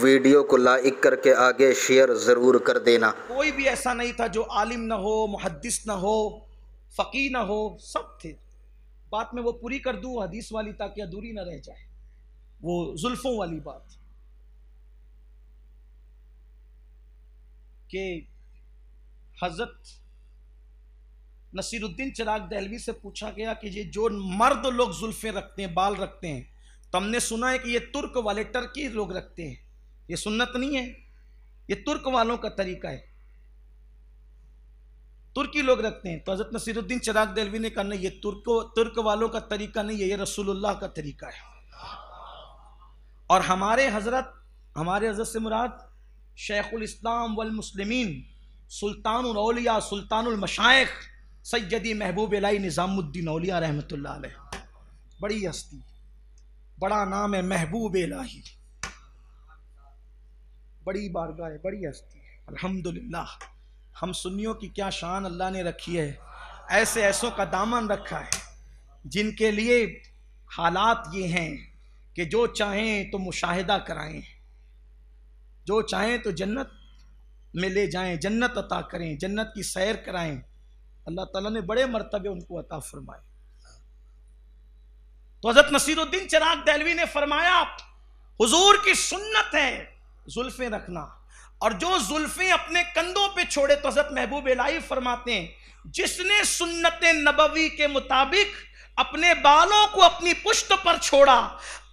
Video کو like کر کے آگے شیئر ضرور کر دینا۔ کوئی بھی ایسا نہیں تھا جو عالم نہ ہو، محدث نہ ہو، فقیہ نہ ہو، سب تھے۔ بات میں وہ پوری کر دوں حدیث والی تاکہ ادھوری نہ رہ جائے، وہ زلفوں والی بات کہ حضرت نصیر الدین چراغ دہلوی سے پوچھا گیا کہ یہ جو مرد لوگ زلفیں رکھتے ہیں، بال رکھتے ہیں، تو ہم نے سنا ہے کہ یہ ترک والے، ٹرکی لوگ رکھتے ہیں، یہ سنت نہیں ہے، یہ ترک والوں کا طریقہ ہے، ترکی لوگ رکھتے ہیں۔ تو حضرت نصیر الدین چراغ دہلوی نے کہا نہیں، یہ ترک والوں کا طریقہ نہیں ہے، یہ رسول اللہ کا طریقہ ہے۔ اور ہمارے حضرت سے مراد شیخ الاسلام والمسلمین، سلطان الاولیاء، سلطان المشائخ، سیدی محبوب الہی نظام الدین اولیاء رحمۃ اللہ علیہ، بڑی ہستی، بڑا نام ہے محبوب الہی، بڑی بارگاہ ہے، بڑی ہستی ہے۔ الحمدللہ ہم سنیوں کی کیا شان اللہ نے رکھی ہے، ایسے ایسوں کا دامن رکھا ہے جن کے لیے حالات یہ ہیں کہ جو چاہیں تو مشاہدہ کرائیں، جو چاہیں تو جنت میں لے جائیں، جنت عطا کریں، جنت کی سیر کرائیں۔ اللہ تعالیٰ نے بڑے مرتبے ان کو عطا فرمائے۔ تو حضرت نصیر الدین چراغ دہلوی نے فرمایا حضور کی سنت ہے زلفیں رکھنا، اور جو زلفیں اپنے کندھوں پہ چھوڑے، تو حضرت محبوب الہی فرماتے ہیں جس نے سنت نبوی کے مطابق اپنے بالوں کو اپنی پشت پر چھوڑا،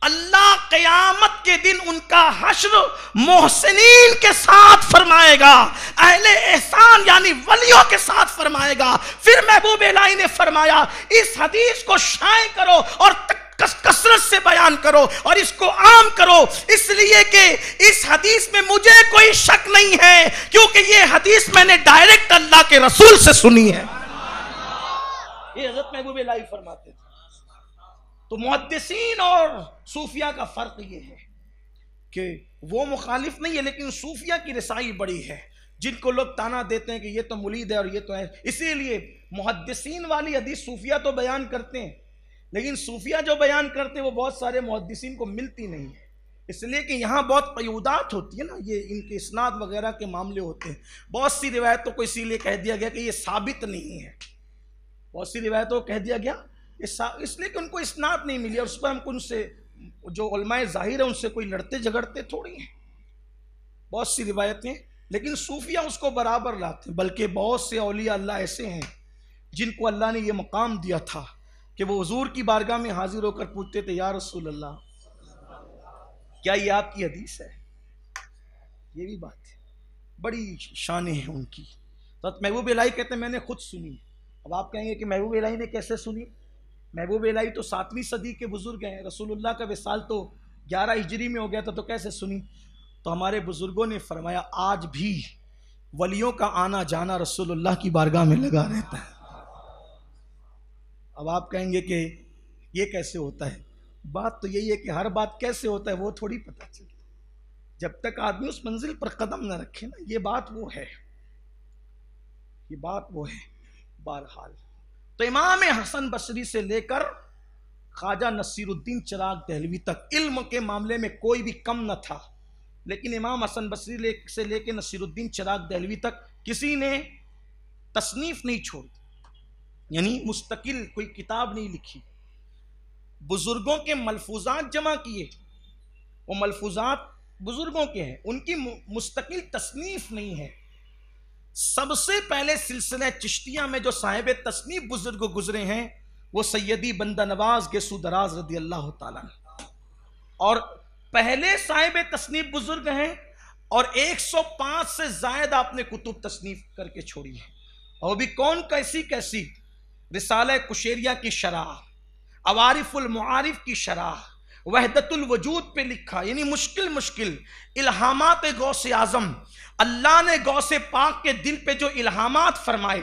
اللہ قیامت کے دن ان کا حشر محسنین کے ساتھ فرمائے گا، اہل احسان یعنی ولیوں کے ساتھ فرمائے گا۔ پھر محبوب الہی نے فرمایا اس حدیث کو شائع کرو اور کثرت سے بیان کرو اور اس کو عام کرو، اس لیے کہ اس حدیث میں مجھے کوئی شک نہیں ہے، کیونکہ یہ حدیث میں نے ڈائریکٹ اللہ کے رسول سے سنی ہے۔ یہ حضرت محبوب الہی فرماتے تھے۔ تو محدثین اور صوفیہ کا فرق یہ ہے کہ وہ مخالف نہیں ہے، لیکن صوفیہ کی رسائی بڑی ہے، جن کو لوگ تانا دیتے ہیں کہ یہ تو ملید ہے اور یہ تو ہے۔ اسی لیے محدثین والی حدیث صوفیہ تو بیان کرتے ہیں، لیکن صوفیہ جو بیان کرتے ہیں وہ بہت سارے محدثین کو ملتی نہیں ہے، اس لیے کہ یہاں بہت قیودات ہوتی ہے نا، یہ ان کے اسناد وغیرہ کے معاملے ہوتے ہیں۔ بہت سی روایتوں کو اسی لیے کہہ دیا گیا کہ یہ ثابت نہیں ہے، بہت سی روایتوں کو کہہ دیا گیا اس لیے کہ ان کو اسناد نہیں ملی، اور اس پر ہم کو ان سے جو علماء ظاہر ہیں ان سے کوئی لڑتے جھگڑتے تھوڑی ہیں، بہت سی روایتیں، لیکن صوفیہ اس کو برابر لاتے ہیں۔ بلکہ بہت سے اولیاء اللہ ایسے ہیں جن کو اللہ نے یہ مقام دیا تھا کہ وہ حضور کی بارگاہ میں حاضر ہو کر پوچھتے تھے یا رسول اللہ کیا یہ آپ کی حدیث ہے؟ یہ بھی بات ہے، بڑی شانیں ہیں ان کی۔ تو محبوب الہی کہتے ہیں میں نے خود سنی۔ اب آپ کہیں گے کہ محبوب الہی نے کیسے سنی؟ محبوب الہی تو 7ویں صدی کے بزرگ ہیں، رسول اللہ کا وصال تو 11 ہجری میں ہو گیا تھا، تو کیسے سنی؟ تو ہمارے بزرگوں نے فرمایا آج بھی ولیوں کا آنا جانا رسول اللہ کی بارگاہ میں لگا رہتا ہے۔ اب آپ کہیں گے کہ یہ کیسے ہوتا ہے؟ بات تو یہی ہے کہ ہر بات کیسے ہوتا ہے وہ تھوڑی پتہ چلتا، جب تک آدمی اس منزل پر قدم نہ رکھے نا، یہ بات وہ ہے، یہ بات وہ ہے۔ بہرحال تو امام حسن بصری سے لے کر خواجہ نصیر الدین چراغ دہلوی تک علم کے معاملے میں کوئی بھی کم نہ تھا، لیکن امام حسن بصری سے لے کے نصیر الدین چراغ دہلوی تک کسی نے تصنیف نہیں چھوڑی، یعنی مستقل کوئی کتاب نہیں لکھی۔ بزرگوں کے ملفوظات جمع کیے، وہ ملفوظات بزرگوں کے ہیں، ان کی مستقل تصنیف نہیں ہے۔ سب سے پہلے سلسلہ چشتیہ میں جو صاحب تصنیف بزرگ گزرے ہیں وہ سیدی بندہ نواز گیسو دراز رضی اللہ تعالیٰ عنہ، اور پہلے صاحب تصنیف بزرگ ہیں، اور 105 سے زائد آپ نے کتب تصنیف کر کے چھوڑی ہے، اور بھی کون کیسی رسالہ کشیریہ کی شرح، عوارف المعارف کی شرح، وحدت الوجود پہ لکھا، یعنی مشکل الہامات غوث اعظم، اللہ نے غوث پاک کے دل پہ جو الہامات فرمائے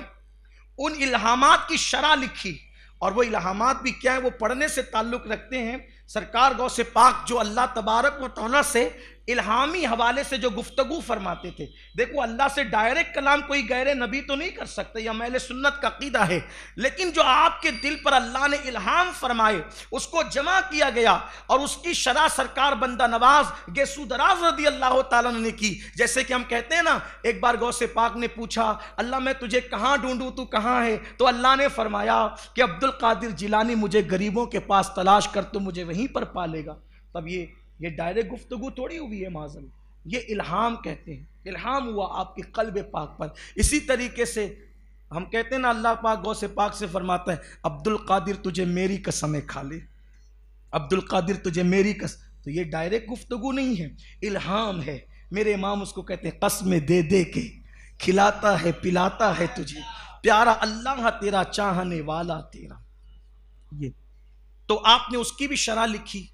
ان الہامات کی شرح لکھی، اور وہ الہامات بھی کیا ہے، وہ پڑھنے سے تعلق رکھتے ہیں۔ سرکار غوث پاک جو اللہ تبارک و تعالیٰ سے الہامی حوالے سے جو گفتگو فرماتے تھے. دیکھو اللہ سے ڈائریکٹ کلام کوئی غیر نبی تو نہیں کر سکتے، یہ اہل سنت کا عقیدہ ہے، لیکن جو آپ کے دل پر اللہ نے الہام فرمائے اس کو جمع کیا گیا اور اس کی شرح سرکار بندہ نواز گیسو دراز رضی اللہ تعالیٰ نے کی. جیسے کہ ہم کہتے ہیں نا، ایک بار غوث پاک نے پوچھا اللہ میں تجھے کہاں ڈھونڈوں، تو کہاں ہے؟ تو اللہ نے فرمایا کہ عبد القادر جیلانی مجھے غریبوں کے پاس تلاش کر تو مجھے وہیں پر پالے گا. تب یہ ڈائریکٹ گفتگو تھوڑی ہوئی ہے معاذ، یہ الہام کہتے ہیں، الہام ہوا آپ کے قلب پاک پر. اسی طریقے سے ہم کہتے ہیں نا اللہ پاک غوث پاک سے فرماتا ہے عبد القادر تجھے میری قسمیں کھا لے، عبد القادر تجھے میری قسم. تو یہ ڈائریکٹ گفتگو نہیں ہے، الہام ہے. میرے امام اس کو کہتے ہیں قسمیں دے دے کے کھلاتا ہے پلاتا ہے تجھے، پیارا اللہ تیرا چاہنے والا تیرا. یہ تو آپ نے اس کی بھی شرح لکھی،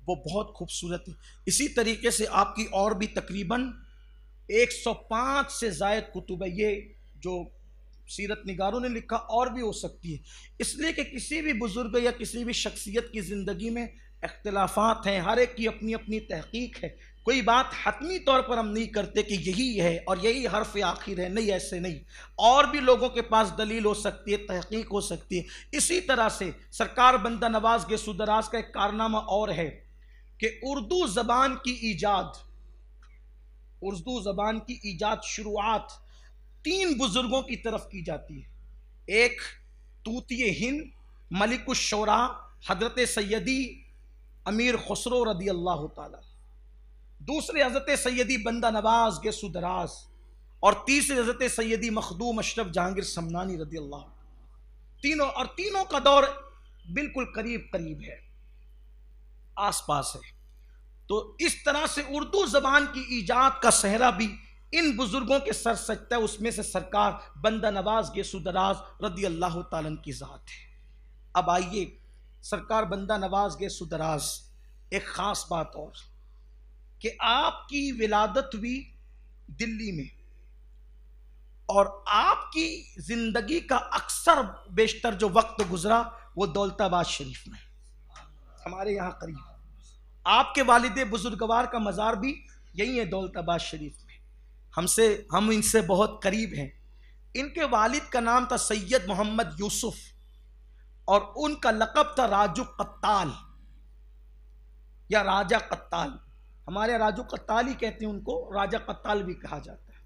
وہ بہت خوبصورت ہے. اسی طریقے سے آپ کی اور بھی تقریباً 105 سے زائد کتب ہے. یہ جو سیرت نگاروں نے لکھا اور بھی ہو سکتی ہے، اس لیے کہ کسی بھی بزرگ یا کسی بھی شخصیت کی زندگی میں اختلافات ہیں، ہر ایک کی اپنی اپنی تحقیق ہے. کوئی بات حتمی طور پر ہم نہیں کرتے کہ یہی ہے اور یہی حرف آخر ہے، نہیں، ایسے نہیں. اور بھی لوگوں کے پاس دلیل ہو سکتی ہے، تحقیق ہو سکتی ہے. اسی طرح سے سرکار بندہ نواز گیسو دراز کا ایک کارنامہ اور ہے کہ اردو زبان کی ایجاد شروعات 3 بزرگوں کی طرف کی جاتی ہے. ایک طوطی ہند ملک الشعراء حضرت سیدی امیر خسرو رضی اللہ تعالی، دوسرے حضرت سیدی بندہ نواز گیسو دراز، اور تیسرے حضرت سیدی مخدوم اشرف جہانگیر سمنانی رضی اللہ. تینوں کا دور بالکل قریب ہے، آس پاس ہے. تو اس طرح سے اردو زبان کی ایجاد کا صحرا بھی ان بزرگوں کے سر سجتا ہے. اس میں سے سرکار بندہ نواز گیسو دراز رضی اللہ تعالیٰ کی ذات ہے. اب آئیے سرکار بندہ نواز گیسو دراز، ایک خاص بات اور کہ آپ کی ولادت ہوئی دلی میں، اور آپ کی زندگی کا اکثر بیشتر جو وقت گزرا وہ دولت آباد شریف میں، ہمارے یہاں قریب. آپ کے والد بزرگوار کا مزار بھی یہی ہے دولت آباد شریف میں. ہم ان سے بہت قریب ہیں. ان کے والد کا نام تھا سید محمد یوسف اور ان کا لقب تھا راجو قتال یا راجہ قتال. ہمارے راجو قتال ہی کہتے ہیں ان کو، راجہ قتال بھی کہا جاتا ہے.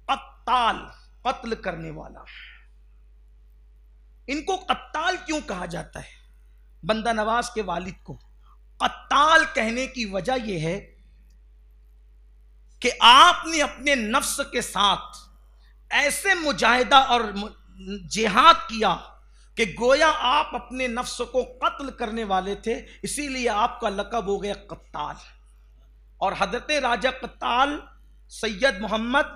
قتال قتل کرنے والا. ان کو قتال کیوں کہا جاتا ہے؟ بندہ نواز کے والد کو قتال کہنے کی وجہ یہ ہے کہ آپ نے اپنے نفس کے ساتھ ایسے مجاہدہ اور جہاد کیا کہ گویا آپ اپنے نفس کو قتل کرنے والے تھے، اسی لیے آپ کا لقب ہو گیا قتال. اور حضرت راجہ قتال سید محمد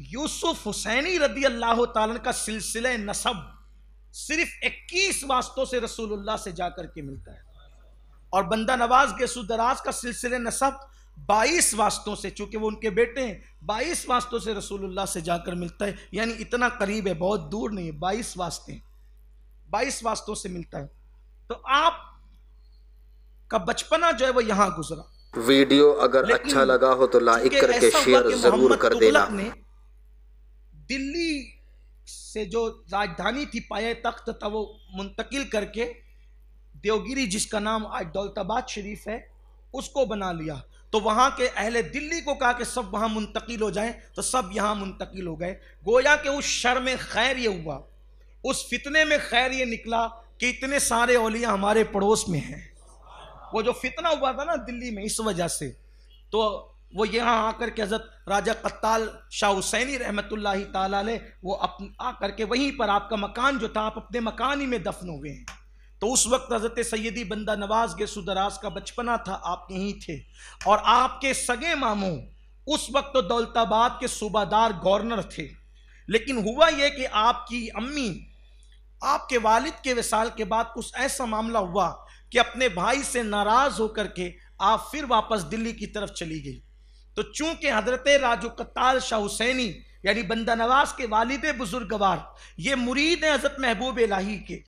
یوسف حسینی رضی اللہ تعالیٰ کا سلسلہ نسب صرف 21 واسطوں سے رسول اللہ سے جا کر کے ملتا ہے، اور بندہ نواز گیسو دراز کا سلسلہ نسب 22 واسطوں سے، چونکہ وہ ان کے بیٹے ہیں، 22 واسطوں سے رسول اللہ سے جا کر ملتا ہے. یعنی اتنا قریب ہے، بہت دور نہیں ہے، 22 واسطے، 22 واسطوں سے ملتا ہے. تو آپ کا بچپنا جو ہے وہ یہاں گزرا. ویڈیو اگر اچھا لگا ہو تو لائک کر کے شیئر ضرور کر دینا. دلی سے جو راجدھانی تھی، پایہ تخت تھا، وہ منتقل کر کے دیوگیری جس کا نام آج دولت آباد شریف ہے اس کو بنا لیا. تو وہاں کے اہل دلی کو کہا کہ سب وہاں منتقل ہو جائیں، تو سب یہاں منتقل ہو گئے. گویا کہ اس شر میں خیر یہ ہوا، اس فتنے میں خیر یہ نکلا کہ اتنے سارے اولیاء ہمارے پڑوس میں ہیں. وہ جو فتنہ ہوا تھا نا دلی میں، اس وجہ سے تو وہ یہاں آ کر کے حضرت راجہ قتال شاہ حسینی رحمت اللہ تعالیٰ علیہ وہ آ کر کے وہیں پر آپ کا مکان جو تھا، آپ اپنے مکان ہی میں دفن ہو گئے ہیں. تو اس وقت حضرت سیدی بندہ نواز گیسو دراز کا بچپنا تھا، آپ یہیں تھے. اور آپ کے سگے ماموں اس وقت تو دولت آباد کے صوبہ دار گورنر تھے. لیکن ہوا یہ کہ آپ کی امی، آپ کے والد کے وصال کے بعد کچھ ایسا معاملہ ہوا کہ اپنے بھائی سے ناراض ہو کر کے آپ پھر واپس دلی کی طرف چلی گئی. تو چونکہ حضرت راجو قتال شاہ حسینی یعنی بندہ نواز کے والد بزرگوار یہ مرید ہیں حضرت محبوب الہی کے،